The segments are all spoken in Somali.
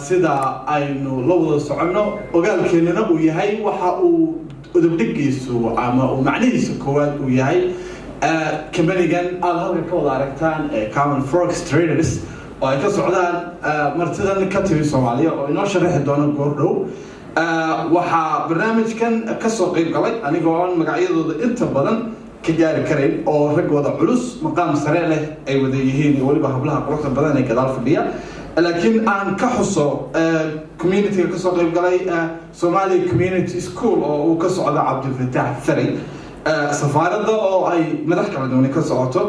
sida aynu la wada soconno ogaalkeenana uu yahay waxa uu udubdhigiisu ama uu macnihiisa koowaad uu yahay company-gan aad halkan ka wada aragtaan Common Forex Traders oo ay ka socdaan martidan ka timi Soomaaliya oo inoo sharaxi doona goordhow waxaa barnaamijkan ka soo qayb galay anigoo aan magacyadooda inta badan ka gaari karayn oo rag wada culus maqaam sare leh ay wada yihiin waliba hablaha quruxda badan ee gadaal fadhiya laakiin aan ka xuso community-ga ka soo qayb galay Somali Community School oo uu ka socdo Cabdifataax Fari safaaradda oo ay madax kala duwan ka socoto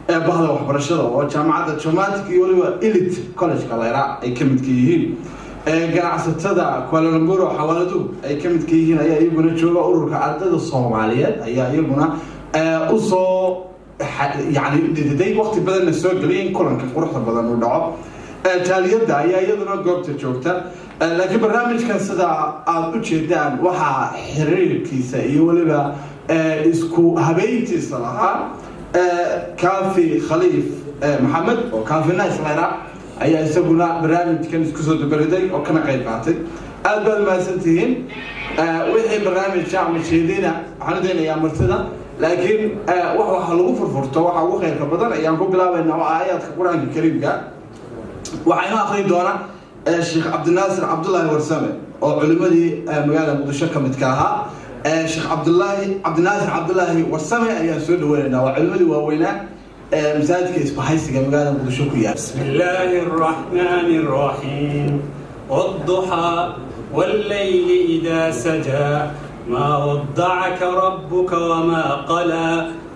bahda waxbarashada oo jaamacadda Jomatic iyo waliba Elite College Galera ay ka mid yihiin ganacsatada Kuala Lumpur oo xawaaladu ay ka mid yihiin ayaa iyaguna jooga ururka ardayda Soomaaliyeed ayaa iyaguna usoo يعني دي وقت بدنا نسوق لين كلن كقرحة بدنا ندعو تالية داية يدنا قبت جوكتا لكن برنامج كان صدا أوتشيدان وها حرير كيسة يولبا إسكو هبيتي صراحة كافي خليف محمد وكافي ناس غيره أي يسوون برنامج كان إسكو صوت بردي أو كنا قيباتي قبل ما سنتين وحي برنامج شعب شيدينا عندنا يا مرتضى لكن waxa lagu furfurto waxa ugu khayrka badan ayaan ku bilaabaynaa aayadka Quraanka Kariimka waxayna akhrin doona Sheikh Abdinaasir Abdullahi Warsame oo culimadii magaalada Muqdisho ka mid ka ahaa Sheikh Abdinaasir Abdullahi Warsame ayaa soo dhaweynaa waa culimadii waaweynaa masaajidka isbahaysiga magaalada Muqdisho ku yaal Bismillahir Rahmanir Rahim wad-duha wal-layli idha saja ما ودعك ربك وما قلى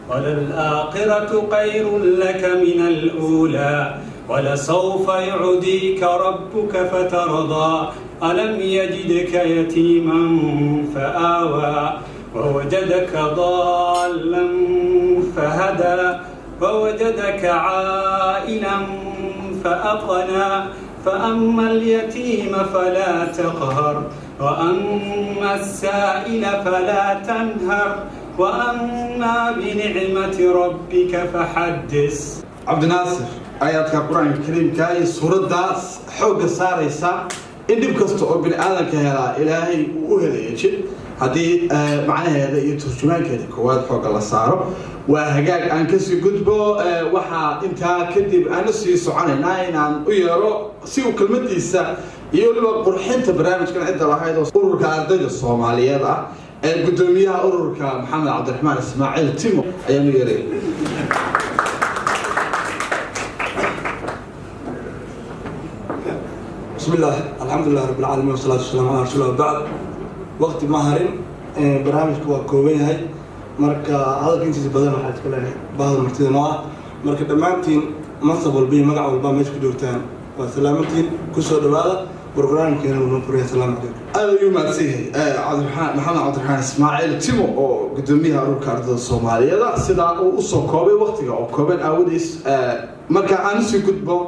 وللآخرة خير لك من الأولى ولسوف يعطيك ربك فترضى ألم يجدك يتيما فآوى ووجدك ضالا فهدى ووجدك عائلا فأغنى فأما اليتيم فلا تقهر وأما السائل فلا تنهر وأما بنعمة ربك فحدث عبد الناصر آيات القرآن الكريم كاي سورة داس حوق ساريسا إن بكستو بني آدم كهلا إلهي وهذا يجي هذه معناها هذا يترجمان كذا كواد حوق الله صاروا وهجاج أن كسي قدبو وحا أنت كذب أنا سيسو عنا ناين عن ويرو سيو كلمتي السا يقولوا قرحنت برنامج كان عندنا واحد أورك أردنا الصومالية ذا قدوميها أورك محمد عبد الرحمن إسماعيل تيمو أيام يري بسم الله الحمد لله رب العالمين والصلاة والسلام على رسول الله بعد وقت ماهرين برنامج كوين هاي مركا هذا كنت بدل ما حد كله بعض المرتين نوع مركا دمانتين منصب والبي مقع والبا مش كدورتان وسلامتين كسر هذا برنامج كنا ونقول يا سلام عليكم. هذا يوم أتيه عبد الرحمن محمد عبد الرحمن إسماعيل تيمو أو قدوميها أورك أرض الصومالية ذا سيدا أو صكوبي وقتها أو كوبن أوديس مركا أنسي كتبو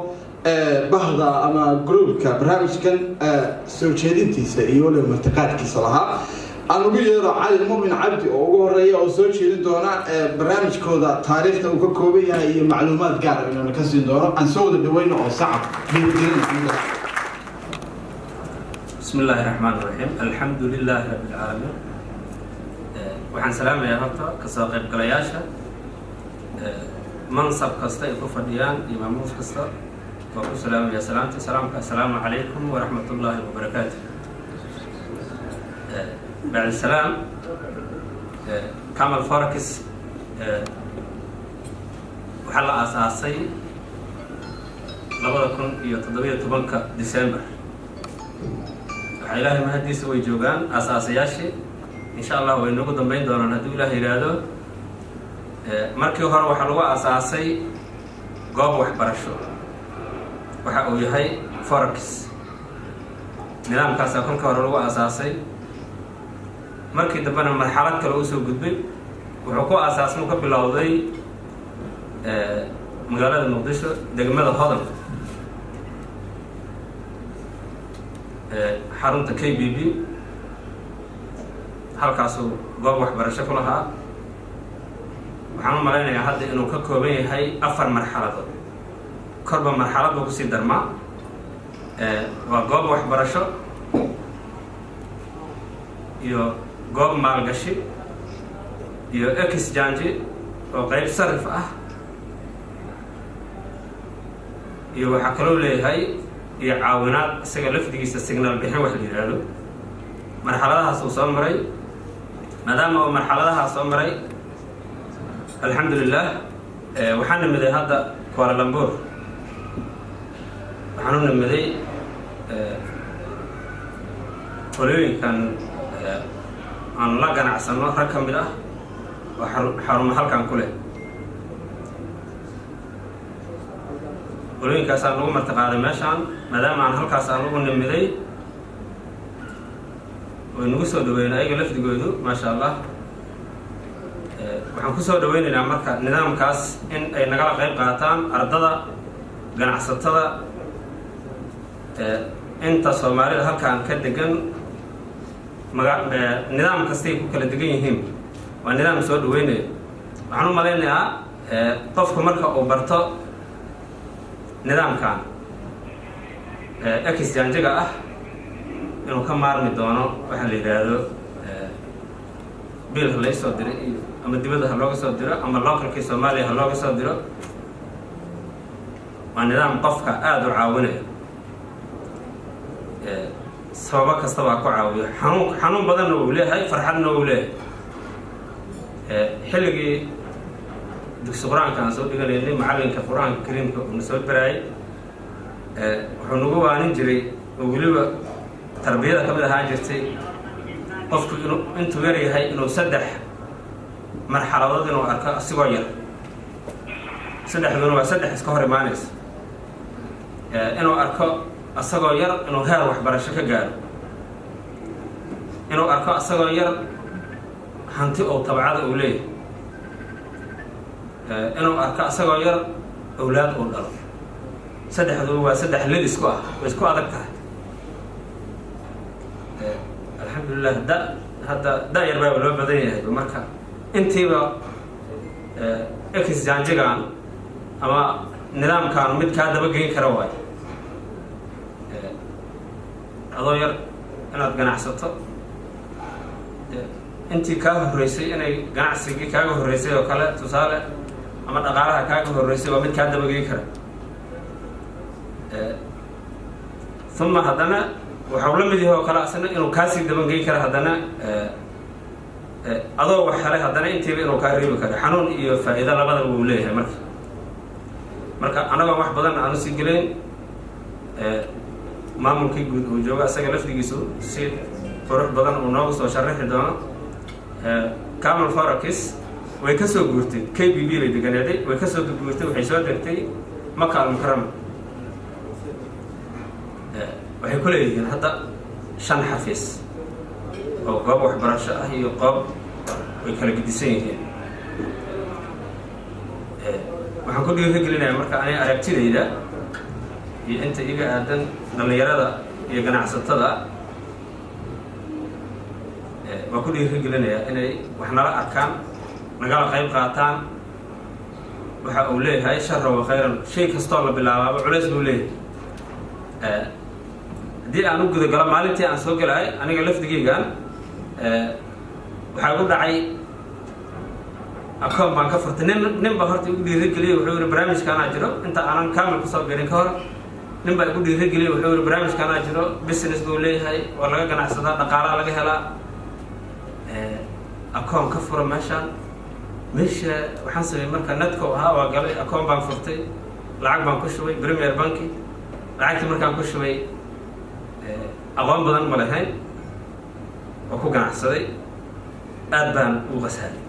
bahda ama groupka barnaamijkan soo jeedintiisa iyo waliba martiqaadkiisa lahaa aan ugu yeero Cali Muumin Cabdi oo ugu horeeya oo soo jeedin doona barnaamijkooda taariikhda uu ka kooban yahay iyo macluumaad gaar ah inuu ka siin doono aan soo wada dhaweyno oo sacab بسم الله الرحمن الرحيم الحمد لله رب العالمين waxaan salaamayaa horta ka soo qayb galayaasha mansab kasta ay ku fadhiyaan imaamuus kasta وسلام يا سلامة سلامك السلام عليكم ورحمة الله وبركاته. بعد السلام كامل فوركس وحلا أساسي لابد يكون يتضبط تبنك ديسمبر. إلهي ما هدي سوي جوجان أساسياشي إن شاء الله وينوجد ضمن دورنا هدو إلهي رادو مركي وهر وحلوة أساسي قاب وحبرشو. waxa uu yahay forex nidaamkaas kolka hore lagu asaasay markii dambana marxalad kale uu soo gudbay wuxuu ku asaasmo ka bilowday magaalada Muqdisho degmada Hodan xarunta KBB halkaas oo goob waxbarasho ku lahaa waxaan u maleynayaa hadda inuu ka kooban yahay 4 marxaladood korba marxalad lagu sii darmaa waa goob waxbarasho iyo goob maalgashi iyo exchange oo qayb sarif ah iyo waxaa kaloo leeyahay iyo caawinaad isaga lafdigiisa signal bixin wax la yidhaahdo marxaladahaas uu soo maray maadaama uu marxaladahaas soo maray alxamdulilah waxaan nimiday hadda Kuala Lumpur waxaan u nimiday qolooyinkan aan la ganacsano rag ka mid ah oo xarumo halkan ku leh qolooyinkaasaan lagu martiqaaday meeshaan maadaama aan halkaas aan ugu nimiday way nagu soo dhaweyn ayaga lafdigoodu maasha allah waxaan ku soo dhaweynaynaa marka nidaamkaas in ay nagala qayb qaataan ardada ganacsatada inta Soomaalida halkaan ka degan nidaam kastay ku kala degan yihiin waa nidaam soo dhaweynaya waxaan u maleynayaa qofku marka uu barto nidaamkan exchange-ga ah inuu ka maarmi doono waxa la yidhaahdo biilka la soo diray ama dibadda ha looga soo diro ama localkii Soomaaliya ha looga soo diro waa nidaam qofka aad u caawinaya sababa kasta baa ku caawiyo xanuun badanna wuu leeyahay farxadna wuu leeyahay xilligii dugsi qur-aanka aan soo dhiganaynay macallinka qur-aanka kariimka uuna soo baraayay wuxuu nagu waanin jiray oo weliba tarbiyada ka mid ahaan jirtay qofku intuu yar yahay inuu 3 marxaladood inuu arko asigoo yar saddexduna waa 3 iska hor imaanaysa inuu arko asagoo yar inuu heer waxbarasho ka gaaro inuu arko asagoo yar hanti oo tabcada uu leeyahay inuu arko asagoo yar awlaad uu dhalo saddexdu waa 3 lid isku ah way isku adag tahay alxamdulillah hadda yar baa loo badan yahay marka intiiba exchange-gaan ama nidaamkan mid ka daba geyn kara waay adoo yar inaad ganacsato intii kaa horeysay inay ganacsigii kaaga horeysay oo kale tusaale ama dhaqaalaha kaaga horeysay waa mid kaa daba geyn kara thumma haddana waxau la mid yahay oo kale asna inuu kaasii daban geyn kara haddana adoo wax helay haddana intiiba inuu kaa reebi karo xanuun iyo faa'iido labadaba uu leeyahay marka anagoon wax badan aan usii gelayn maamulkii guud uu joogo asaga lafdigiisu si qurux badan uu noogu soo sharaxi doono Kamal Farakis way ka soo guurtay KBB bay deganeeday way ka soo guurtay waxay soo degtay Makka al-Mukarrama waxay ku leeyihiin hadda 5 xafiis oo goob waxbarasho ah iyo qoob way kala gedisan yihiin waxaan ku dhiirigelinayaa marka anay aragtidayda iyo inta iga aadan dhalinyarada iyo ganacsatada waa ku dhiirigelinayaa inay wax nala arkaan nagala qayb qaataan waxa uu leeyahay sharra wa khayran shay kastoo la bilaabaaba culays buu leeyahay haddii aan u gudagalo maalintii aan soo gelahay aniga lafdigeygan waxaa igu dhacay akoon baan ka furtay nin baa horta igu dhiirigeliyey wuxuu yidhi barnaamijkaanaa jiro inta aanan kaamil kusoo gelin ka hor nin baa igu dhiirigeliyey wuxuu yidhi barnaamijkaanaa jiro business buu leeyahay waa laga ganacsadaa dhaqaalaa laga helaa akoon ka fura meesha waxaan sameeyey marka netco ahaa waa galay akoon baan furtay lacag baan ku shubay Premier Banki lacagtii markaan ku shubay aqoon badan ma lahayn oo ku ganacsaday aad baan u qasaaday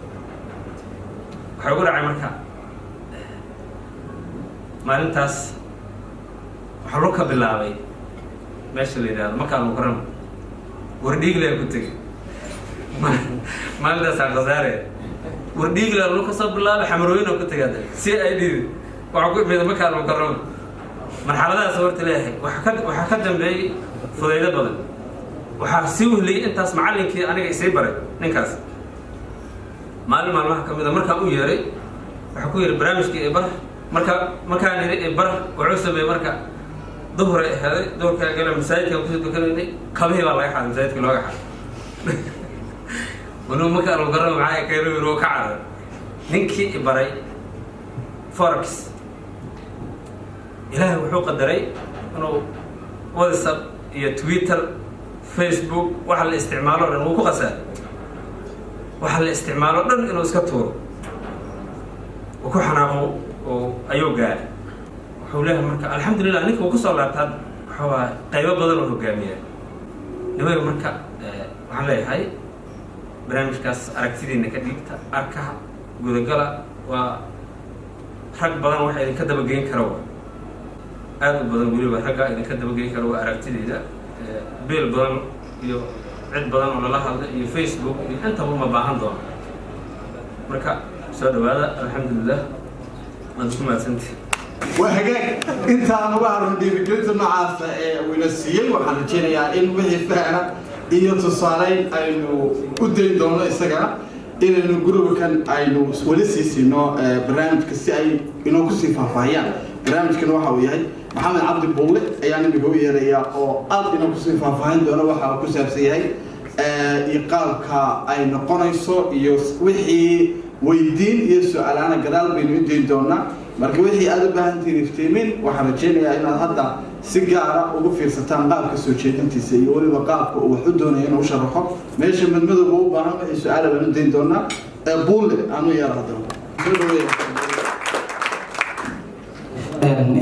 waxaa ugu dhacay marka maalintaas waxaa loo ka bilaabay meesha la yidhaahdo Makka al-Mukarrama wardhiiglee ku tegey maalintaas aan qasaare wardhiigle loo ka soo bilaabay xamarooyin oo ku tegay si ay dhiri waxaa ku imid Makka al-Mukarrama marxaladaas horta leeyahay waxaa ka dambeeyay fudaydo badan waxaa sii wehliyay intaas macallinkii aniga isii baray ninkaas maalmaha ka mid ah markaan u yeeray waxaa ku yiri barnaamijkii bar markaan yiri bar wuxuu sameeyay marka duhur ay ahaday duhurkaa gala masaajidka kusoo tukanaynay kabihii baa laga xaday masaajidka looga xaday waliba marka lagu garana maxaa keeno inuu ka carar ninkii i baray forex ilaahay wuxuu qadaray inuu whatsapp iyo twitter facebook waxa la isticmaalo dhan wuu ku qasaaray waxa la isticmaalo dhan inuu iska tuuro uu ku xanaaqo oo ayuu gaaray wuxuu leeyahay marka alxamdulillah ninka uu kusoo laabtaa waxa waa qaybo badan oo hogaamiya nimanka marka waxaan leeyahay barnaamijkaas aragtidiina ka dhiibta arkaha gudagala waa rag badan waxa idinka dabageyn kara aad u badan weliba ragga idinka dabageyn kara waa aragtideeda beel badan iyo cid badan oo lala hadla iyo facebook iyo intaba ma baahan doono marka soo dhawaada alxamdulillah waad ku mahadsantihi وهجاك أنت أنا بعرف دي بجد معاف ونسيل وحنجينا يعني إن وحي فعلا يتصالين إنه قدين دونا إستجا إنه الجروب كان إنه ولسه إنه برنامج كسي إنه كسي فاهيان برنامج كان واحد وياي محمد عبد البولي يعني بيقول يا أو أب إنه كسي فاهيان دونا واحد كسي بسياي يقال كا إنه قنايسو وحي ويدين يسوع على أنا قدال بين ويدين دونا marka wixii aad u baahantiin iftiimin waxaan rajaynayaa inaad hadda si gaar ah ugu fiirsataan qaabka soo jeedintiisa iyo waliba qaabka uu wax u doonayo inuu sharaxo meesha madmadowga u baahan wixii su'aal aan u deyn doonaa buule aanu yaraado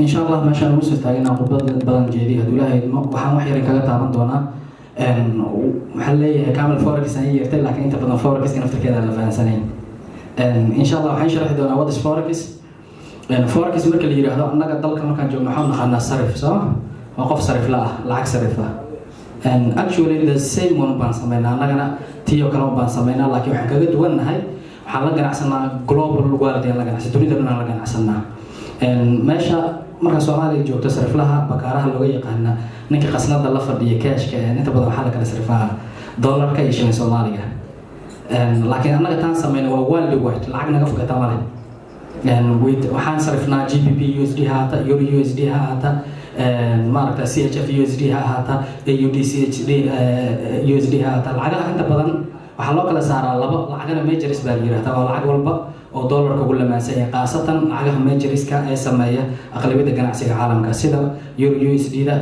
إن شاء الله ما شاء الله مستعجلنا قبضة بدن جديدة هذولا وحنا وحيرين كذا تعبان دونا محلي كامل فوركس هي يرتل لكن أنت بدنا فوركس كنفتر كذا لفان سنين إن شاء الله وحين شرح دونا واتش فوركس فوركس مركل اللي يراهدو أنك دلك ما كان جو محمد خلنا صرف صح وقف صرف لا العكس صرف لا and actually the same one بان سمينا أنا تيو كلام بان سمينا لكن وحنا كذا دوّن هاي حالا جنا عسنا global الوالد يلا جنا عسنا تريد أن جنا عسنا and ماشى مرة سؤالي جو تصرف لها بكارها اللي قلنا نك قصنا دلنا فردي كاش كأن أنت بدو حالا كذا صرفها دولار كايش من سوماليا and لكن أنا كتان سمينا والد واحد لعنا قف كتامله and with waxaan sarifnaa GBP USD haata Euro USD haata maaragta CHF USD haata AUD USD haata lacagaha inta badan waxa loo kala saaraa laba lacagana majors baa yiraahdaa waa lacag walba oo dollarka ugu lamaansan yahay qaasatan lacagaha majorska ay sameeya aqlabiyada ganacsiga caalamka sida Euro USD da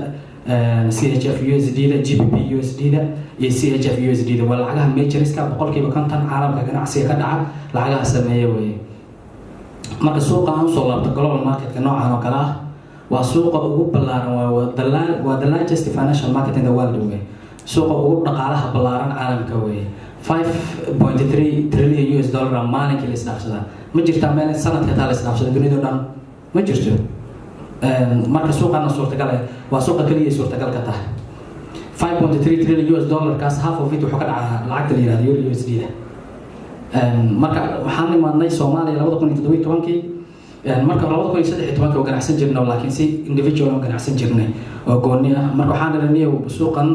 CHF USD da GBP USD da iyo CHF USD da waa lacagaha majorska boqolkiiba 50 caalamka ganacsiga ka dhaca lacagaha sameeya weeye marka suuqa aan soo laabto global market-ka noocan oo kale ah waa suuqa ugu ballaaran waa the largest financial market in the world way suuqa ugu dhaqaalaha ballaaran caalamka way 5.3 trillion US dollar maalinkii la isdhaafsada ma jirtaa meel sanadka taa la isdhaafsada dunida dhan ma jirto marka suuqana suurtagal ah waa suuqa kaliya suurtagal ka tahay 5.3 trillion US dollar kaas half of it wuxuu ka dhacaa lacagta la yiraahdo Euro USD da marka waxaan imaadnay Soomaaliya 2017 marka 2013 oo ganacsan jirnay laakiin si individual oo ganacsan jirnay oo gooni ah marka waxaan dhalinay suuqan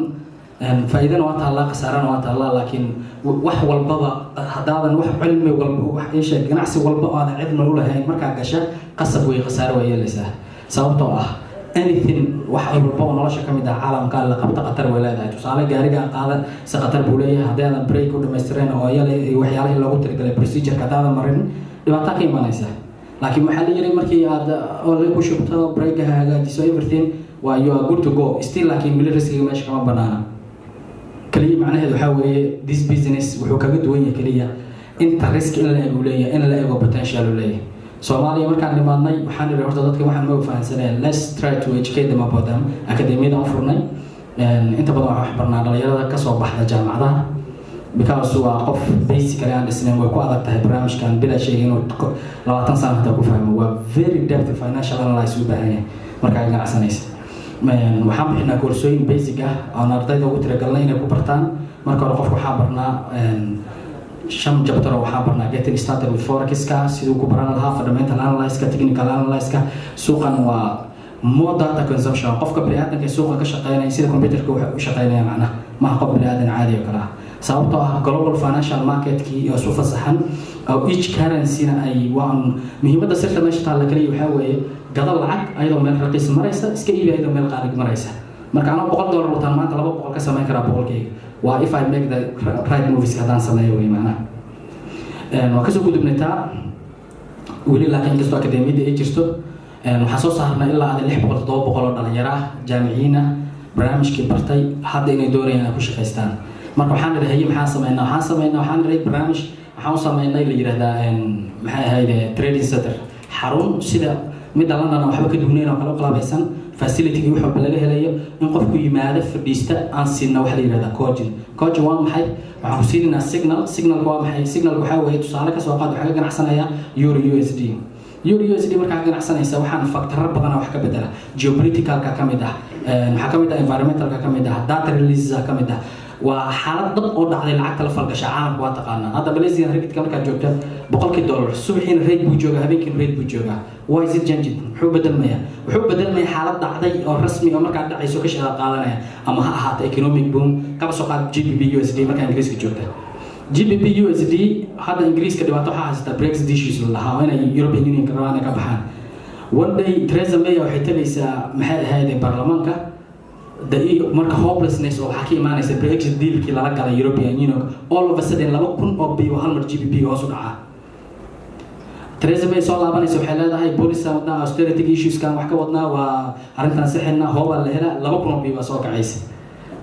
faa'iidana waa taala qasaarana waa taala laakiin wax walbaba hadaadan wax cilmi walba wax ay sheeg ganacsi walba oo aan cidna u lahayn marka gasha qasab way qasaar way yeelaysaa sababtoo ah anything wax walba oo nolosha kamid ah caalamka la qabta qatar way leedahay tusaale gaariga qaada si qatar buu leeyahay hadaan break u dhameystireen oo waxyaalaha loogu talagalay procedure ka daadan marin dhibaato ka imanaysa laakiin waxa la yiri markii aad oo la ku shubto break hagaajiso everything waa you are good to go still laakiin meel riskiga meesha kama banaana kaliya macnaheedu waxa weeye this business wuxuu kaga duwan yahay kaliya inta risk in la eego leeyahay in la eego potential leeyahay Soomaaliya markaan nimaadnay waxaan niri horta dadka waxaan ma fahansaneen let's try to educate them about them akademiyada aan furnay inta badan wax barnaa dhalinyarada ka soo baxda jaamacadaha because waa qof basically aan dhisnay way ku adag tahay barnaamijkan bila sheegay inuu 20 sano hada ku fahmo waa very depth financial analysis u baahan yahay markaa ganacsanaysa waxaan bixinaa koorsooyin basic ah oo ardayda ugu talagalnay inay ku bartaan marka hore qofku waxaa barnaa shan chapter waxaa barnaa getting started with forex ka sidoo ku baran lahaa fundamental analysis ka technical analysis ka suuqan waa more data consumption qofka bini'aadamka suuqa ka shaqeynaya sida computerka waxa uu shaqeynaya macnaha ma qof bini'aadan caadi ah kala sababtoo ah global financial marketkii oo isu fasaxan oo each currency-na ay waan muhiimadda sirta meesha taalla kaliya waxaa weeye gada lacag ayadoo meel raqiis maraysa iska iibi ayadoo meel qaalig maraysa marka anoo $100 wataan maanta 200 ka samayn karaa boqolkayga waa if I make the right movies haddaan sameeyo wey macnaha waa kasoo gudubnaytaa weli laakiin inkastoo akademiyadda ay jirto waxaan soo saarnay ilaa 600-700 oo dhalinyaro ah jaamiciyiin ah barnaamijkii bartay hadda inay doonayaan inay ku shaqaystaan marka waxaan nidhi haye waxaan nidhi barnaamij waxaan u sameynay la yidhaahdaa maxay ahayd trading center xarun sida midda London waxba ka duwanayn oo kale u qalabeysan facility-gii wax walba laga helayo in qofku yimaado fadhiista aan siina waxa la yidhahdaa coaching waa maxay waxaan ku siinaynaa signalka waa maxay signalka waxaa weeye tusaale ka soo qaad waxaa ka ganacsanayaa euro USD markaa ka ganacsanaysa waxaan factoro badan wax ka bedela geopoliticalka ka mid ah waxaa ka mid ah environmentalka ka mid ah data releases ka mid ah waa xaalad dad oo dhacday lacagta la falgasha caalamka waa taqaanaa hadda Malaysia ringgit-ka markaad joogto $100 subaxiina rate buu joogaa habeenkiina rate buu joogaa why is it changing wuxuu bedelmaya xaalad dhacday oo rasmi oo markaad dhacayso ka shaqada qaadanaya ama ha ahaato economic boom kaba soo qaad GBP USD markaa ingiriiska joogta GBP USD hadda ingiriiska dhibaato waxaa haysata Brexit issues lahaa oo inay European Union ka rabaan ka baxaan one day Theresa May waxay tagaysaa maxay ahayd baarlamaanka marka hopelessness oo waxa ka imaanaysa Brexit deal-kii lala galay European Union all of a sudden 2,000 oo biyo hal mar GBP hoos u dhaca Theresa May soo laabanaysa waxay leedahay policy wadnaa austerity issues kan wax ka wadnaa waa arrintan saxina hooba la hela 2,000 oo biyo soo kacaysa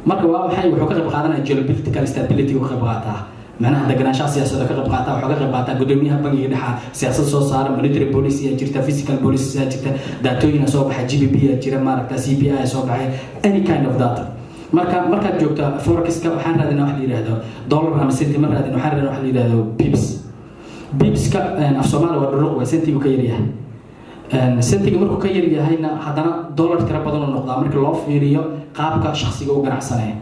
marka waa maxay wuxuu ka qayb qaadanaya geopolitical stability uu ka qayb qaataa macnaha deganaanshaha siyaasadda ka qayb qaata wuxuu ka qayb qaataa gudoomiyaha bangiga dhexe siyaasad soo saara monetary policy ay jirta physical policy ay jirta daatooyin soo baxay GBP ay jira maaragta CPI ay soo baxay any kind of data markaad joogto forex-ka waxaan raadinaa wax la yiraahdo dollar ama centi ma raadin waxaan raadinaa wax la yiraahdo pips-ka af Soomaaliya waa dhuruq waa centi uu ka yaryahay centiga markuu ka yaryahayna haddana dollar tira badan oo noqdaa marka loo fiiriyo qaabka shakhsiga u ganacsanaya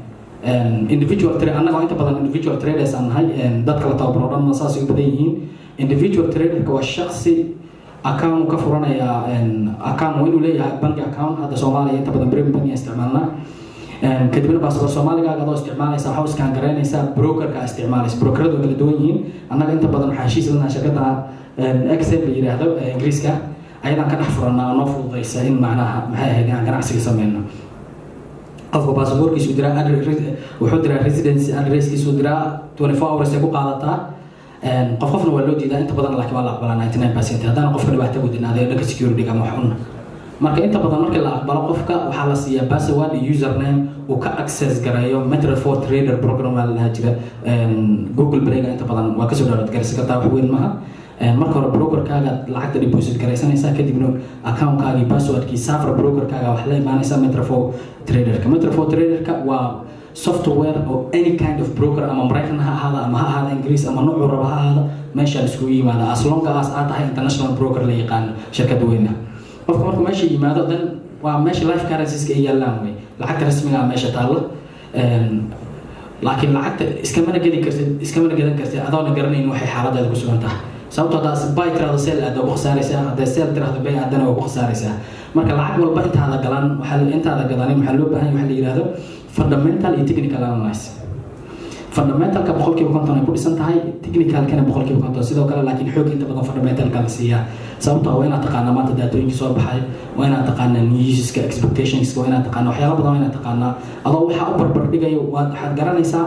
individual trader annaga inta badan individual traders aan nahay dadka la tababaro dhan saas u badan yihiin individual trader-ka waa shakhsi account ka furanaya account waa inuu leeyahay bank account hadda Soomaaliya inta badan premium bank isticmaalna kadibna baasaboor Soomaaliga adoo isticmaalaysa waxa iskaan garaynaysa broker-ka isticmaalaysa brokeradu kala duwan yihiin annaga inta badan waxaa heshiis lana shirkadda Excel la yiraahdo Ingiriiska ayadaan ka dhex furanaa noo fududaysa in macnaha maxay ahayd aan ganacsiga sameeyno qofka baasaboorkiisu diraa wuxuu diraa residency addresskiisu diraa 24 hours ay ku qaadataa qofna waa loo diidaa inta badan laakiin waa la aqbalaa 99% haddana qofka dhibaato wadinaadee dhanka security ama wax un marka inta badan markii la aqbalo qofka waxaa la siiyaa password iyo username uu ka access gareeyo Method for Trader program la jira Google Play-ga inta badan waa ka soo download garaysan kartaa wax weyn maaha marka hore broker-kaaga lacagta deposit garaysanaysaa kadibna account-kaaga iyo password-kii server broker-kaaga wax la imaanaysaa Method for Trader-ka waa software oo any kind of broker ama Mareykan ha ahaada ama ha ahaada Ingiriis ama nooc raba ha ahaada meesha isku yimaada as long as aad tahay international broker la yaqaan shirkad weyn qofka markuu meesha yimaado dan waa meesha life currencies ay yaalaan way lacagta rasmiga ah meesha taalo laakiin lacagta iskama gadan kartid adoon garanayn waxay xaaladda ku sugan tahay sababtoo taas buy trade sell aad ugu khasaaraysaa hadda sell trade bay aadana ugu khasaaraysaa marka lacag walba intaada galan waxaa loo baahan yahay waxa la yiraahdo fundamental iyo technical analysis fundamentalka boqolkiiba 50 ay ku dhisan tahay technicalkana boqolkiiba 50 sidoo kale laakiin xoog inta badan fundamentalka la siiyaa sababtoo ah waa inaad taqaana maanta daatooyinka soo baxay waa inaad taqaana newska expectations waa inaad taqaana waxyaabo badan waa inaad taqaana adoo waxa u barbar dhigayo waxaad garanaysaa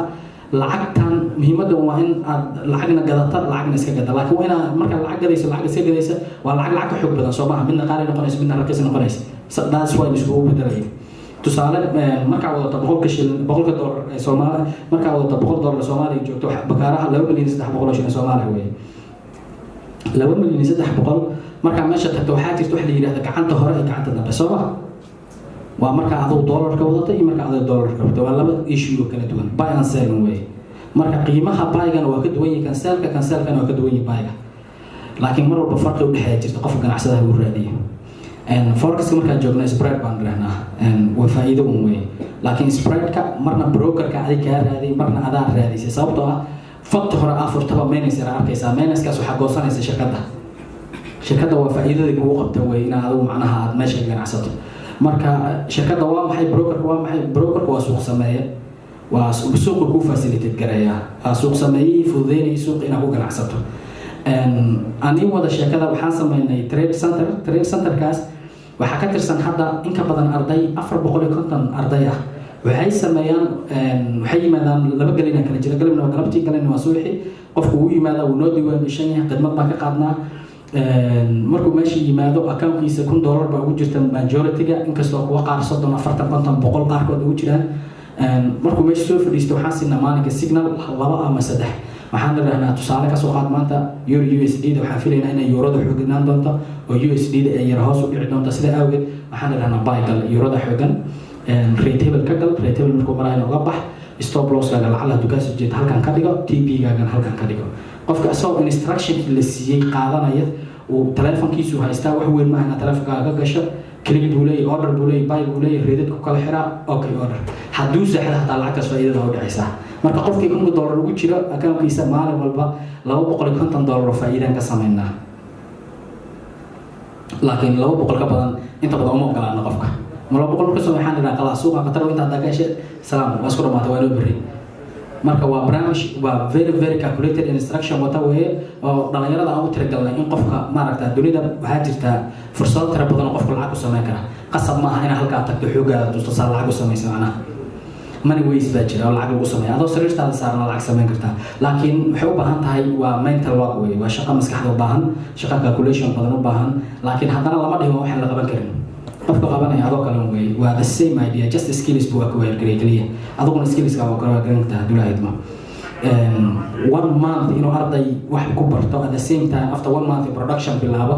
lacagtan muhiimadda waa in aad lacagna gadata lacagna iska gada laakiin waa inaad marka lacag gadayso lacag iska gadaysa waa lacag ka xoog badan soo maaha midna qaali noqonayso midna raqiis noqonayso that's why isku bedelayo tusaale marka wadato $100 ee Soomaaliya marka wadato $100 Soomaaliya joogto bakaaraha 2,300,000 shilin Soomaaliya weey 2,300,000 marka meesha tagto waxaa jirta wax la yiraahdo gacanta hore iyo gacanta dambe Soomaa waa marka adoo dollarka wadato iyo marka adoo dollarka wadato waa laba issue kala duwan buy and sell weey marka qiimaha buy-gan waa ka duwan yahay kan sell-kan waa ka duwan yahay buy-ga laakiin mar walba farqi u dhaxeeya jirta qofka ganacsadaha uu raadiyo forex markaan joogno spread baan dhahnaa waa faa'iido weey laakiin spread-ka marna broker-ka ay ka raadiyay marna adaa raadisay sababtoo ah faqti hore afurtaba menace arkaysaa menace-kaas waxa goosanaysa shirkadda waa faa'iidada ugu qabta weey in aad macnaha aad meesha ganacsato marka shirkadda waa maxay broker waa suuq sameeya waa suuqa kuu facilitate garaya waa suuq sameeyay fududeynay suuq inaad ku ganacsato ani wada sheekada waxaan sameynay trade centerkaas waxaa ka tirsan hadda in ka badan arday 450 arday ah waxay sameeyaan waxay yimaadaan laba galina kala jira galabna waa galabtii galina waa suuxi qofku uu yimaada uu noo diiwaan gashan yahay khidmad baan ka qaadnaa markuu meesha yimaado accountkiisa $1 baa ugu jirta majority-ga inkastoo kuwa qaar 30 40 50 100 qaarkood ugu jiraan markuu meesha soo fadhiisto waxaan siinaa maalinka signal 2 ama 3 waxaan leeyahay tusaale ka soo qaad maanta euro USD da waxaan filaynaa inay eurada xooganaan doonto oo USD da ay yar hoos u dhici doonto sida awgeed waxaan leeyahay buy gal eurada xoogan rate table markuu marayna uga bax stop loss gaga lacala dukaas jeed halkan ka dhigo TP gaga halkan ka dhigo qofka asoo instruction la siiyay qaadanaya oo telefonkiisu haystaa wax weyn ma aha telefonkaaga gasho click buu leeyahay order buu leeyahay buy buu leeyahay reedad ku kala xiraa okay order hadduu saxda hataa lacagtaas faa'iidada u dhacaysa marka qofkii $100 ugu jiro accountkiisa maalin walba $250 faa'iidaan ka sameynaa laakiin 200 ka badan inta badan uma ogolaana qofka ما لو بقول كسر محل لا خلاص سوق قطر وانت عندك شيء سلام واسكر ما توانو بري marka waa barnaamij waa very calculated instruction wata way oo dhalinyarada aan u tiragalnay in qofka maaragta dunida waxaa jirta fursado tira badan oo qofku lacag ku sameyn kara qasab ma aha in halka tagto xoogaa tusto lacag u sameeysan ana money ways baa jira oo lacag lagu sameeyo adoo sariirtaada saarna lacag sameyn kartaa laakiin waxay u baahan tahay waa mental work way waa shaqo maskaxda u baahan shaqo calculation badan u baahan laakiin haddana lama dhigo wax la qaban karin qofka qabanaya adoo kale way waa the same idea just skills buu ku weergaray kaliya aduguna skills ka waa kala garantaa dulaydma 1 month inuu arday wax ku barto at the same time after 1 month production bilaabo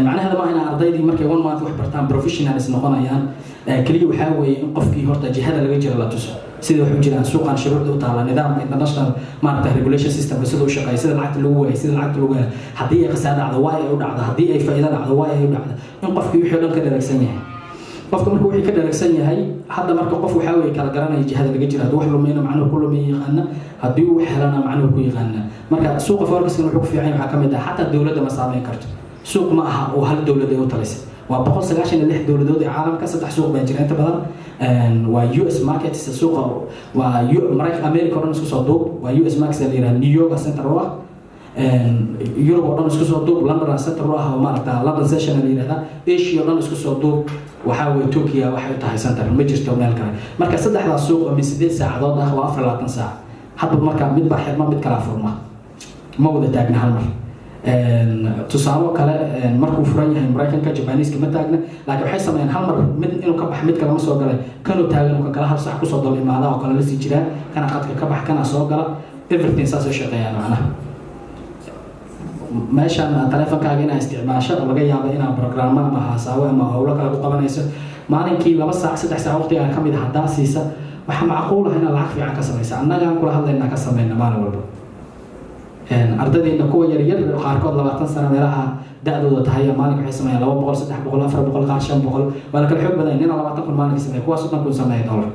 macnaheedu ma ina ardaydii markay 1 month wax bartaan professionals noqonayaan kaliya waxa weeye in qofkii horta jihada laga jiro la tuso sida wax u jiraan suuqan shuruucda u taala nidaamka international market regulation system sida u shaqeeyo sida lacagta lagu waayay sida lacagta lagu waayay hadii ay qasaad dhacdo waa ay u dhacdo hadii ay faa'iido dhacdo waa ay u dhacdo in qofkii wixii dhan ka dhalagsan yahay qofka markuu wixii ka dhalagsan yahay hadda marka qof waxa weeye kala garanaya jihada laga jiro haduu wax lumayna macnuhu ku lumay yaqaan hadii uu helana macnuhu ku yaqaan marka suuqa forex-ka wuxuu ku fiican yahay kamid ah hatta dawladda ma saameyn karto suuq ma aha oo hal dawlad ay u talisay waa 196 dawladood ee caalamka saddex suuq baa jira inta badan waa US market suuqa waa America oo dhan isku soo duub waa US market la yiraahdo New York center oo ah Europe oo dhan isku soo duub London center oo ah oo maaragta London session la yiraahdo Asia oo dhan isku soo duub waxa way Tokyo waxay tahay center ma jirto meel kale marka saddexdaas suuq oo 8 saacadood ah waa 24 saac hadba marka mid baa xirma mid kala furma ma wada taagna hal mar tusaalo kale markuu furan yahay Mareykanka Japanese kama taagna laakiin waxay sameeyaan hal mar mid inuu ka bax mid kale ma soo galay kanu taagan oo kala hal sax ku soo dal imaada oo kale la sii jira kana qadka ka bax kana soo gala everything saas oo shaqeeyaan macnaha meeshaan telefonkaaga inaa isticmaasho laga yaabo inaa programma ama haasaabo ama hawlo kale ku qabanayso maalinkii 2 saac 3 saac waqti aan kamid hadaa siisa waxa macquul ah in lacag fiican ka sameeysa annaga aan kula hadlayna ka sameeyna maalin walba ardaydeena kuwa yar yar qaarkood 20 sano meelaha da'dooda tahay maalinka waxay sameeyaan 200 300 400 qaar 500 wala kala xoog badan inna 20 kun maalinka sameeyo kuwaas oo ku sameeyo dollar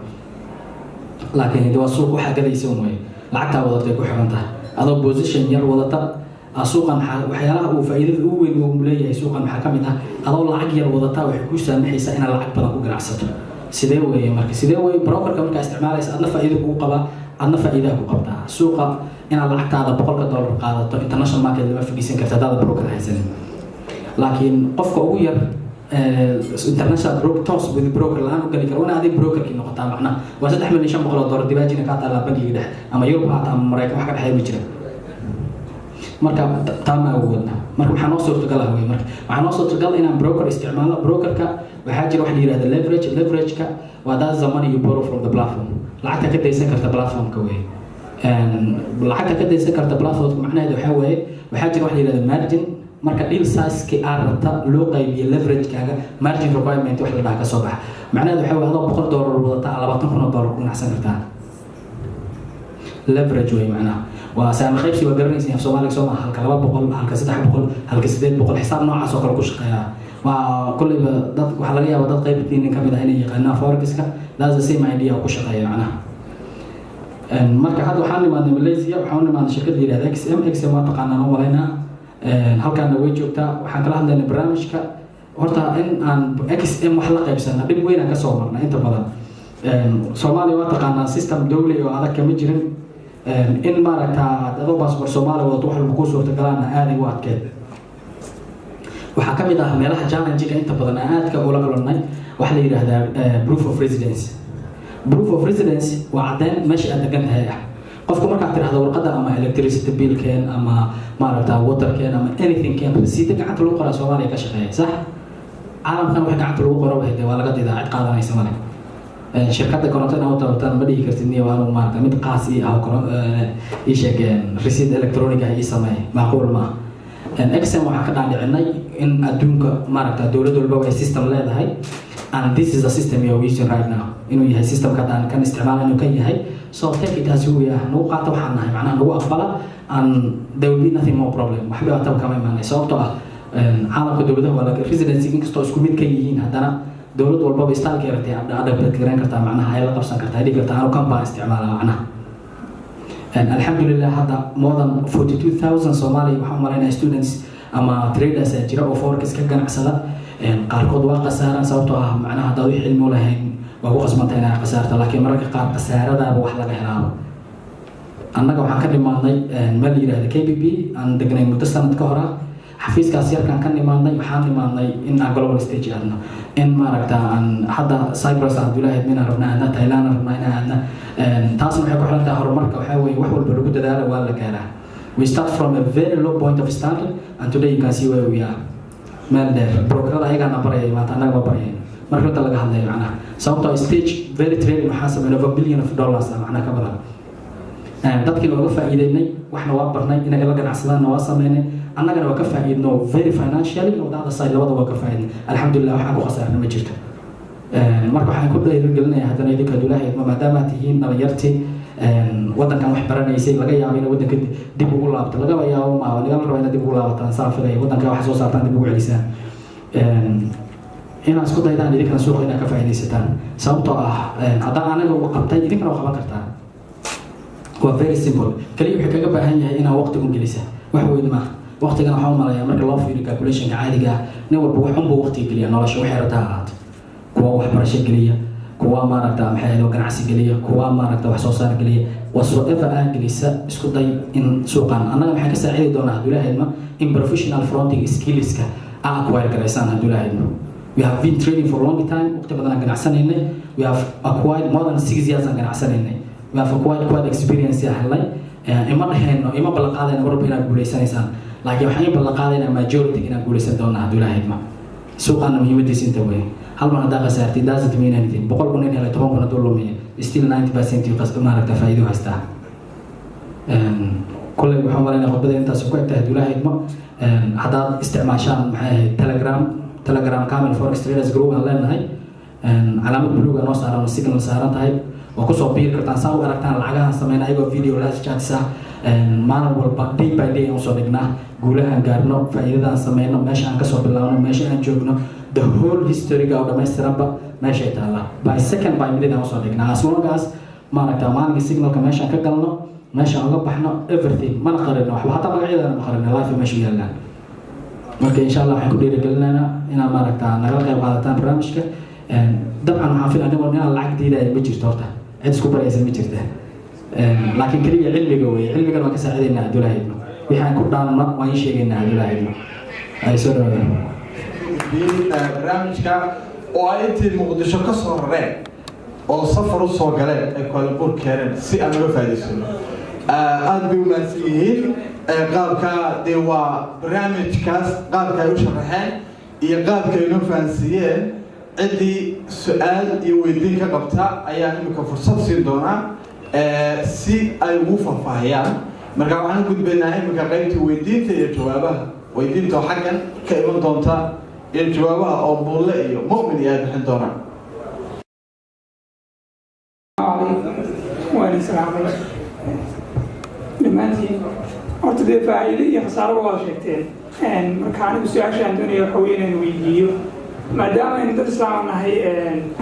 laakiin waa suuq waxa galaysa umay lacagta wadatay ku xiran tahay adoo position yar wadata suuqan waxyaalaha uu faa'iidada ugu weyn uu leeyahay suuqan waxa kamid ah adoo lacag yar wadata wax ku saamaxaysa in lacag badan ku ganacsato sidee weeye brokerka marka isticmaalaysa adna faa'iido ku qaba adna faa'iido ku qabtaa suuqa in lacagtaada $100 qaadato international market lama fadhiisan kartaa dad broker haysan laakiin qofka ugu yar international toos with broker laan u gali karo wana adig brokerkii noqotaa macna waa $3,500 dibaajina ka taala bangiga dhex ama Europe hata ama Mareykan wax ka dhaxay ma jira marka taama awoodna marka waxaan noo suurtagal ah way marka waxaan noo suurtagal inaan broker isticmaalo brokerka waxaa jira wax la yiraahdo leverage-ka waa that the money you borrow from the platform lacagta ka deysan karta platform-ka way lacagta ka deysan karta platform-ka macnaheedu waxa weeye waxaa jira wax la yiraahdo margin marka deal size-ki aad rabta loo qaybiyo leverage-kaaga margin requirement wax la dhaha ka soo baxa macnaheedu waxa weeye adoo $100 wadata $20,000 ku ganacsan kartaa leverage way macnaha وسام خيبسي وقرنيسي في سومالك سوما هلك 200 هلك 300 هلك 800 حساب نوعاas oo kale ku shaqeeya waa kulli dad waxa laga yaabaa dad qaybtiin kamid ah inay yaqaanaan forex-ka laazim same idea ku shaqeeya macnaha marka hadda waxaan nimaadnay Malaysia waxaan nimaadnay shirkad yiraahdo XM waa taqaanaan oo walaynaa halkaana way joogtaa waxaan kala hadlaynay barnaamijka horta in aan XM wax la qaybsano dib weyn aan ka soo marnay inta badan Soomaaliya waa taqaanaa system dawli oo adag kama jirin in maaragtaa adoo baasaboor Soomaaliya wadato wax walba kuu suurtagalaana aad u adkeed waxaa ka mid ah meelaha challenge-ga inta badan aadka ula kulannay waxa la yiraahdaa proof of residence waa caddeyn meesha aad degan tahay qofku markaad tiraahdo warqadda ama electricity bill-keen ama maaragtaa water-keen ama anything-keen rasiidka gacanta lagu qoraa Soomaaliya ka shaqeeya sax caalamkan wax gacanta lagu qoro waa laga didaa cid qaadanaysa male shirkadda korontada oo tabataan ma dhihi kartid niyo waa maaragtaa mid qaas ii sheegeen rasiid electronic ah ii sameey macquul ma exam waxaa ka dhaadhicinay in adduunka maaragtaa dowlad walba ay system leedahay and this is the system you are using right now inuu yahay systemka aan kan isticmaalayno kan yahay so take it as you are nagu qaata waxaan nahay macnaha nagu aqbala and there will be nothing more problem waxba tab kama imaanay sababtoo ah caalamka dowladaha waa residency inkastoo isku mid ka yihiin haddana dowlad walba istaalka yartay adaptate garan kartaa macnaha ay la qabsan kartaa dhigi kartaa anu kan baa isticmaala macnaha alxamdulillah hadda more than 42,000 Somali waxaan malaynayaa students ama traders jira oo forex ka ganacsada qaarkood waa qasaaraan sababtoo ah macnaha haddaad wixii cilmi u lahayn waa ku qasbantahay inaad qasaarto laakiin mararka qaar qasaaradaaba wax laga helaaba annaga waxaan ka dhimaadnay meel la yidhaahda KBB aan degnay muddo sanad ka hor ah xafiiskaas yarkaan ka nimaadnay waxaan nimaadnay in aan global stage aadno in maaragtaa aan hadda Cyprus Abdullahi minaan rabnaa aadna Thailand rabnaa inaan aadna taasna waxay ku xiran tahay horumarka waxaa weeye wax walba lagu dadaalo waa la gaaraa we start from a very low point of starting and today you can see where we are meel dheer brokerada ayagaana barayay maanta annaga ma barayay marka inta laga hadlayo macnaha sababtoo stage very training waxaa sameynay over $1 billion macnaha ka badan dadkii looga faa'iideynay waxna waa barnay inaga la ganacsadaanna waa sameynay annagana waa ka faa'iidno very financially oo dada side labada waa ka faa'iidnay alxamdulillah waxaan ku khasaarnay ma jirto marka waxaan ku dhiirigelinayaa haddana idinka Ilaahay maadaama tihiin dhalinyartii wadankan wax baranaysay laga yaabo in wadanka dib ugu laabto laga yaabo ma laga rabo in dib ugu laabtaan saafilay wadanka wax soo saartaan dib ugu celisaan inaan isku daydaan idinkana suuqa inaad ka faa'iidaysataan sababtoo ah haddaan anaga u qabtay idinkana waa qaban kartaa waa very simple kaliya wuxuu kaga baahan yahay inaad waqti u gelisa wax weyn ma waqtigan waxaa u malayaa marka loo fiiriyo calculationka caadiga ah nin walba wax unbuu waqti geliya nolosha waxay rabtaa ahaato kuwa waxbarasho geliya kuwa maaragtaa maxay ahayd ganacsi geliya kuwa maaragtaa wax soo saar geliya whatsoever aan gelisa isku day in suuqan annaga maxay ka saaciidi doonaa hadduu ilaahay ma in professional fronting skillska aa acquire garaysaan hadduu ilaahay ma we have been trading for a long time waqti badan aan ganacsanaynay we have acquired more than 6 years aan ganacsanaynay we have acquired quite experience aan helnay ima dhahayno ima ballan qaadayna marba inaad guulaysanaysaan laakiin waxaan ballan qaadaynaa majority inaad guulaysan doonaa hadduu ilaahay ma suuqana muhiimadiisa inta weyn hal mar haddaa qasaartay doesn't mean anything 100 kun in helay 10 kun hadduu lumiya still 90% uu qasba maaragta faa'iido haystaa kulley waxaan malaynayaa khudbada intaas ku egtahay hadduu ilaahay ma haddaad isticmaashaan maxay ahayd telegram camel forex traders group aan leenahay calaamad buluuga noo saaran signal saaran tahay waa kusoo biiri kartaan saa u aragtaan lacagahan sameyna ayagoo video live chats ah maalin walba day by day aan usoo dhignaa guulahaan gaarno faa'iidadaan sameyno meesha aan kasoo bilaabno meesha aan joogno the whole history-ga oo dhammaystiranba meeshay taallaa by second by minute aan usoo dhignaa as long as maaragtaa maalinka signalka meeshaan ka galno meeshaan uga baxno everything mana qarino waxba hataa magacyadana ma qarino live meesha yaallaan marka insha allah waxaan ku dhiirigelinaynaa inaad maaragtaa nagala qayb qaadataan barnaamijka dabcan waxaan filaa anigoon inaan lacag diidaya ma jirto horta cid isku baraysa ma jirta laakiin keliya cilmiga weeye cilmigan waan ka saacidaynaa hadduu ilaahay idmo wixii aan ku dhaanno waan ii sheegaynaa hadduu ilaahay idmo ay soo dhawaadeen barnaamijka oo ay intii muqdisho ka soo rareen oo safar u soo galeen ay kualabuur keeneen si aan uga faa'iidaysano aad bay u mahadsan yihiin qaabka dee waa barnaamijkaas qaabka ay u sharaxeen iyo qaabka ay noo fahansiiyeen ciddii su-aal iyo weydiin ka qabta ayaan imika fursad siin doonaa si ay ugu faahfaahiyaan marka waxaan u gudbaynaa imika qaybtii weydiinta iyo jawaabaha weydiinta oo xaggan ka iman doonta iyo jawaabaha oo buulle iyo mu'min iyo ay bixin doonaan وأنا السلام عليكم لمانتي horta dee faa'iido iyo khasaaro waa sheegteen marka anigu su-aasha aan doonaya waxa weeye inaan weydiiyo maadaama aynu dad islaam nahay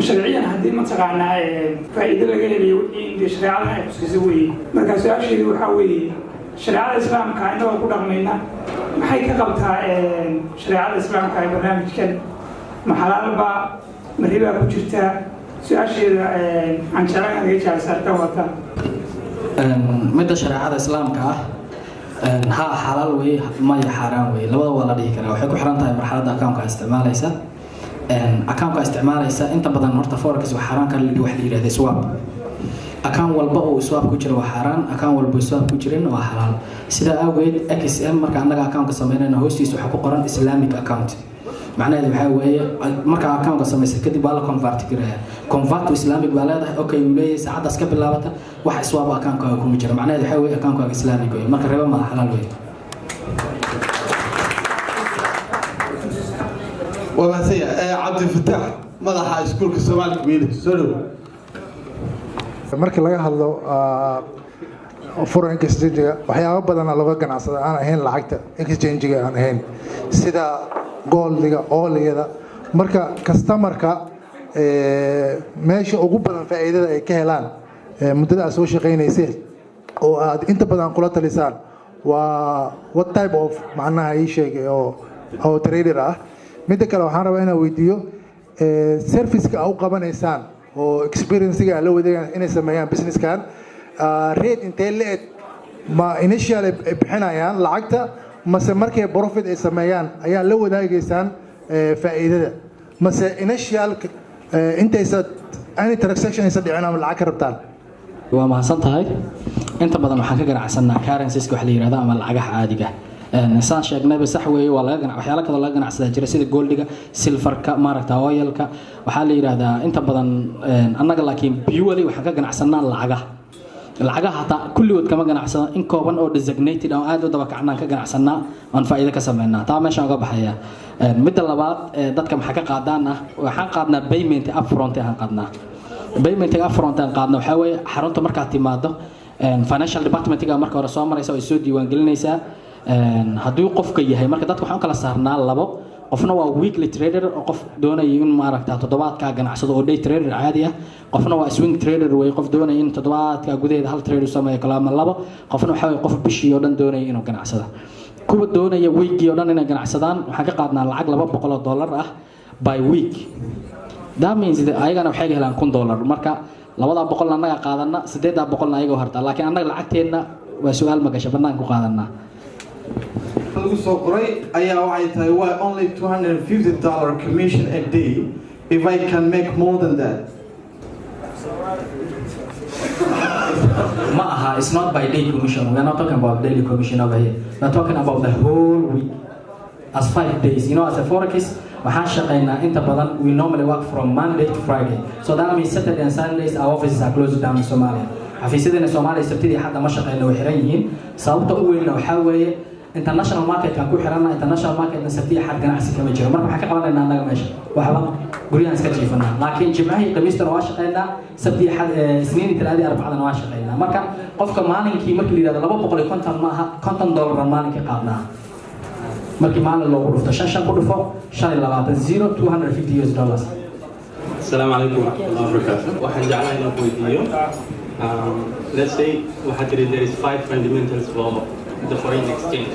sharciyan haddii mataqaanaa faa'iido laga helayo wixii dee shareecadan ay khusayso weeye marka su-aasheedu waxaa weeye shareecada islaamka innagoo ku dhaqmayna maxay ka qabtaa shareecada islaamka ee barnaamijkan ma xalaalba ma ribaa ku jirtaa su-aasheeda aan jeclaan inaad iga jeclasaarta wata midda shareecada islaamka ah ha xalaal wey maya xaaraan wey labada waa la dhihi karaa waxay ku xiran tahay marxaladda akaunka isticmaalaysa akaunka isticmaalaysa inta badan horta forex waa xaaraan ka lidhi wax la yidhahda swap akaan walba oo swap ku jira waa xaaraan akaan walba swap ku jirin waa xalaal sidaa awgeed XM marka annaga akaunka sameynayna hoostiisa waxaa ku qoran islamic account macnaheedu waxaa weeye marka akaunka samaysid kadib waa la convert garaya convert to islamic baa leedahay okay uu leeyahay saacadaas ka bilaabata wax swap akaunkaaga kuma jira macnaheedu waxaa weeye akaunkaaga islamic wey marka reeba ma xalaal wey ومسيا عبد الفتاح مدحا اسكولك الصومالي كوميونتي سولو markii laga hadlo foreign exchange waxyaabo badan oo laga ganacsado aan ahayn lacagta exchange aan ahayn sida gooldiga ooliyada marka customerka meesha ugu badan faa'iidada ay ka helaan muddada aad soo shaqaynaysay oo aad inta badan kula talisaan waa what type of macnaha ay sheegay oo trader ah midda kale waxaan rabaa inaan weydiiyo service-ka aad u qabanaysaan oo experience-ga la wadaagaan inay sameeyaan business-kan rate intee le'eg ma initial ay bixinayaan lacagta mase markay profit ay sameeyaan ayaa la wadaagaysaan faa'iidada mase initial intaysa any transaction aysa dhicin ama lacag ka rabtaan waa mahadsan tahay inta badan waxaan ka ganacsanaa currencies wax la yiraahdo ama lacagaha caadiga saan sheegnayba sax weeye waa laga waxyaalo kale laga ganacsadaa jira sida goldiga silfarka maaragta oilka waxaa la yiraahdaa inta badan annaga laakiin purely waxaan ka ganacsanaa lacagaha hataa kulligood kama ganacsano in kooban oo designated oo aad u daba kacnaan ka ganacsanaa aan faa'iido ka sameynaa taa meeshaan uga baxaya midda labaad dadka maxaa ka qaadaan waxaan qaadnaa payment upfront aan qaadnaa payment upfront aan qaadnaa waxaa weeye xarunta markaad timaado financial department-ga marka hore soo maraysa way soo diiwaan gelinaysaa hadduu qofka yahay marka dadka waxaan kala saarnaa labo qofna waa weekly trader oo qof doonaya in maaragta toddobaadka ganacsado oo day trader caadi ah qofna waa swing trader way qof doonaya in toddobaadka gudaheeda hal trade u sameeyo kalaama labo qofna waxa way qof bishii oo dhan doonaya inuu ganacsado kuwa doonaya weekii oo dhan inay ganacsadaan waxaan ka qaadnaa lacag $200 ah by week that means ayagana waxay helaan $1,000 marka $200 annaga qaadana $800 ayaga harta laakiin annaga lacagteena waa su'aal ma gasho banaan ku qaadanaa lagu soo qoray ayaa waxay tahay why only $250 commission a day if I can make more than that ma aha it's not by day commission we are not talking about daily commission over here we are talking about the whole week as 5 days you know as a forex waxaan shaqeynaa inta badan we normally work from Monday to Friday so that means Saturday and Sundays our offices are closed down in Somalia xafiisyadena Soomaaliya sabtidii hadda ma shaqeyno way xiran yihiin sababta ugu weyn waxa weeye international market kan ku xirana international market sabtidii had ganacsi kama jiro marka waxaan ka qabanaynaa annaga meesha waxba guriyaan iska jiifanaa laakiin jimcaha khamiista waa shaqeynaa sabtidii had isniin talaadii arbacada waa shaqeynaa marka qofka maalinkii markii la yiraahdo $250 ma aha $50 maalinkii qaadnaa markii maalin loogu dhufto shan ku dhufo $250 السلام عليكم ورحمة الله وبركاته. واحد جعلنا نقول let's say there is 5 fundamentals for the foreign exchange.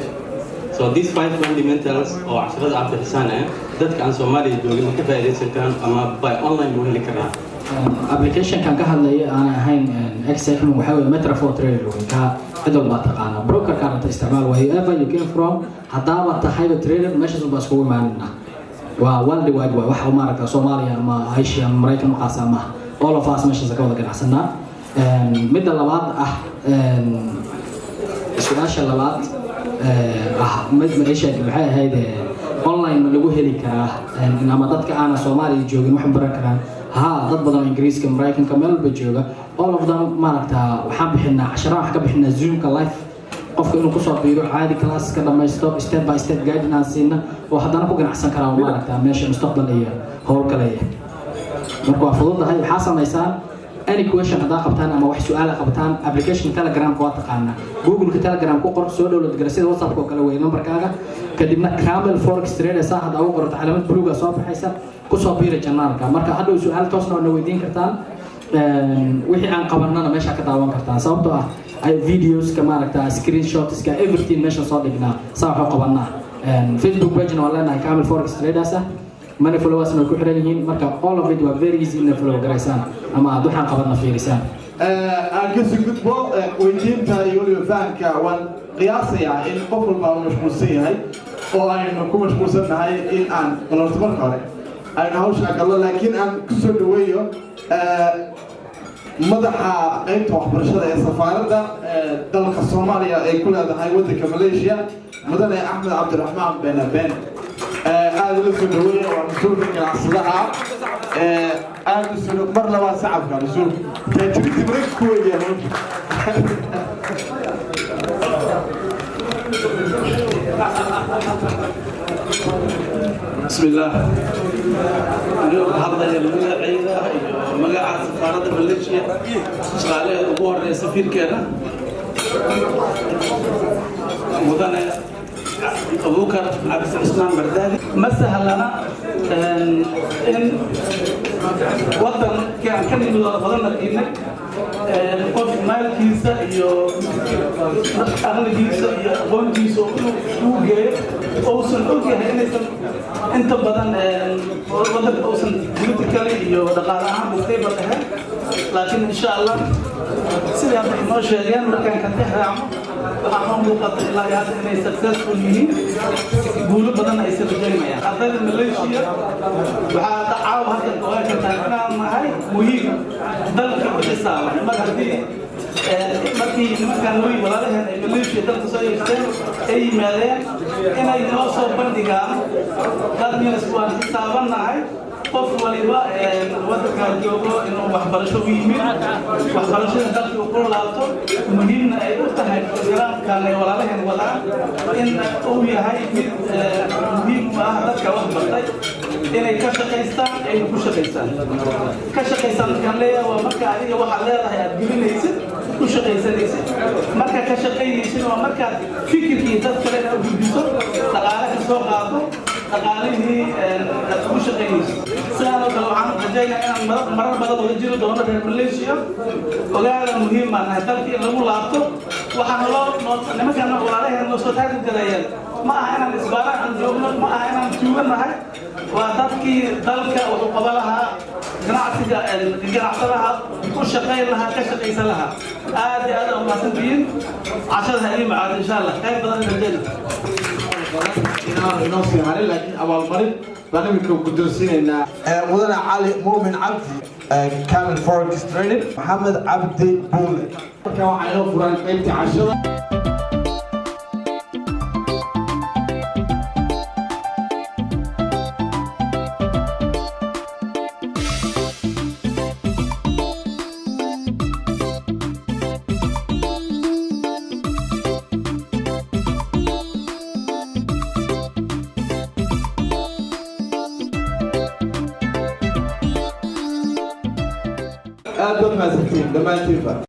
So these 5 fundamentals or عشرة عبد الحسن that كان سومالي جوجل كيف يدرسون أما by online وهلي كرنا. application كان كهذا أنا هين XM وحاول متر فور تريد وكا هذا ما تقانا broker كانت استعمال wherever you came from هذا تحيل تريدر مش بس هو معنا ووالدي واجوا وحول مارك سوماليا ما هيشيا أمريكا مقاسمة all of us مش زكوا ذكر حسنا مدة لبعض سؤال شلبات مد إيش الحياة هيدا online اللي هو هلي كراه إنما ضدك أنا سومالي جوجين وحن بركان ها ضد بدل إنجليز كأمريكان كمل بجوجا all of them ما نكتها وحب حنا عشرة حكى بحنا زوم كلايف قف إنه قصة بيرو عادي كلاس كذا ما يستوب step by step guide ناسينا وحدا أنا بقول أحسن كلام ما نكتها ماشي مستقبل إيه هو كليه مركو أفضل هاي حاسة ميسان any question هذا قبتان أما واحد سؤال قبتان application تليجرام قوات قانا جوجل كتليجرام كوقر سؤال ولا تجلسين واتساب كوكلوي نمبر كذا كدبنا كامل فوركس تريد ساعة أو قرط علامات بلوغ صوب حيسا كسب بير الجنان كمركا هذا سؤال توصلنا إنه ويدين كرتان وحي عن قبرنا ماشي كتاوان كرتان صوبته أي فيديوز كمان كتا سكرين شوتس كا everything ماشي صادقنا صاحب قبرنا فيسبوك بيجنا ولا كامل فوركس تريد سا money followersna way ku xiran yihiin marka all of it waa very easy inay follow garaysaan ama aad waxaan qabadna fiirisaan aan ka sii gudbo weydiinta iyo weliba fahamka waan qiyaasayaa in qof walba uu mashquulsan yahay oo aynu ku mashquulsannahay in aan balorto marka hore aynu hawshaa gallo laakiin aan kusoo dhaweeyo madaxa qaybta waxbarashada ee safaaradda dalka Soomaaliya ay ku leedahay waddanka Malaysia mudane Axmed Cabdiraxmaan Ben Ben aad la soo dhaweeyo waa mas'uulka ganacsadaha aad u soo mar labaad sacabka mas'uul taajirti marka ku weeyaan بسم الله اليوم هذا المجال عيدا مجال سفارة ماليزيا شغالة أبوه سفير كنا مدن أبو بكر عبد الإسلام بردالي مسها لنا إن وطن كان من فضلنا إنك قف مال كيسة يو أغلى كيسة يو قوم كيسة وجه أوصل أوجه هنا أنت بدن وطن أوصل بيوتكلي يو دقالها مستقبل لها لكن إن شاء الله سيدا ما شاء مكان كتير waxaan muuqata ilaa hadda inay successful yihiin guulo badan ay soo jeedinayaan ardayda Malaysia waxaa dacaaw hadda oo ka taagnaa mahay muhiim dalka u xisaaba mar haddii markii nimankan way walaalahan ay Malaysia dalka soo yeesheen ay yimaadeen inay noo soo bandhigaan dad waan xisaabanahay qof waliba waddanka joogo inuu waxbarasho u yimid waxbarashada dalka uu ku laabto muhiimna ay u tahay programkan ay walaalaheen wadaan in uu yahay mid muhiim u ah dadka wax bartay inay ka shaqaystaan ay ku shaqaystaan ka shaqaystaan kan leeyahay waa marka adiga waxaad leedahay aad gelinaysid ku shaqaysanaysid marka ka shaqaynaysid waa markaad fikirkii dad kale u gudbiso dhaqaale ka soo qaado dhaqaalihii aad ku shaqaynaysid sidoo kale waxaan rajaynayaa inaan marar badan oo jiro doono reer Malaysia ogaada muhiim ah dalkii lagu laabto waxaan loo nimankan walaalaheen loo soo taagi karayeen ma aha inaan isbaara aan joogno ma aha inaan tuuganahay waa dadkii dalka wuxuu qaban lahaa ganacsiga ganacsadaha ku shaqayn lahaa ka shaqaysan lahaa aad iyo aad u mahadsantihiin cashada heli macaad insha Allah qayb badan rajayna inoo sii haray laakiin abaalmarin baan imika guddoonsiinaynaa mudane cali muumin cabdi Camel Forex Trading Maxamed Cabdi Buule marka waxaa inoo furan qaybtii cashada aad baad mahadsantihiin dhammaantiinba